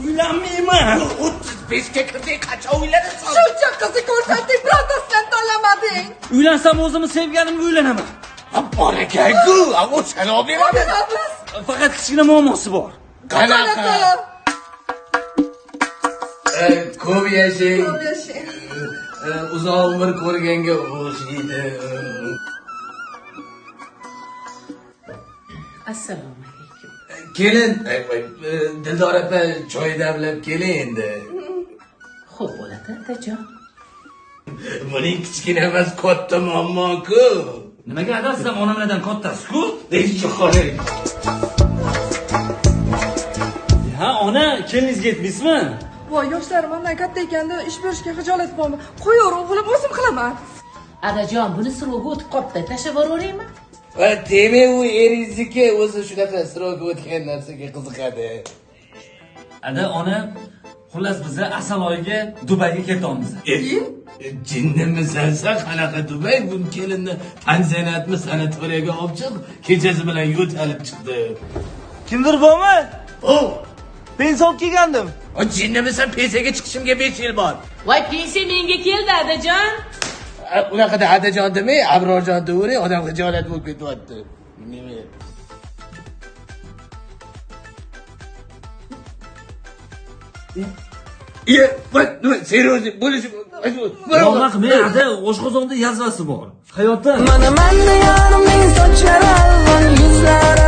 Uylanmayman. 35ga kirding, qachon uylanasan? Shuncha qizni ko'rsatding, birontasidan tanlamading. Uylansam o'zimni sevganimga uylanaman. Borakaku, o'shani olib beradi. Faqat kichkina muammosi bor. Qanaqa? Ko'p yashang. Uzoq umr ko'rganga o'xshaydi. Assalomu alaykum. Kelin, Dildor opa choy damlab keling endi. Xo'p bo'ladi, otajon. Buning kichkina emas, katta muammo-ku. Nimaga adasam onamlardan kattasi-ku? Nechcho'xoring. Ha, ona, keliningizga aytmaysizmi? Voy, yoshlarim mendan katta ekanda ish berishga xijolat bo'lma. Qo'yaver, o'g'lim, o'zim qilaman. Adajon, buni sirovga o'tib qopti. Tashlab yuboraveraymi? Va demak u eringizniki o'zi shunaqa sirovga o'tgan narsaga qiziqadi. Ona, xullas biz asal oyiga Dubayga ketamiz. Jinnimisan sen qanaqa Dubay? Bu kelinni panzionatmi sanatoriyaga olib chiq, kechasi bilan yo'talib chiqdi. Kimdir bormi? Pensiya olib kelgandim. O jinnimisan, pensiyaga chiqishimga 5 yil bor. Voy, pensiya menga keldi, adajon. Unaqada adajon demay, Abrorjon deyvering, odam xijolat bo'lib ketyapti. Nima? Nima? Seryozni bo'lish. Yo'q, menda oshqozonda yazvasi bor. Hayotda Mana yarimning sochlari alvon, yuzlari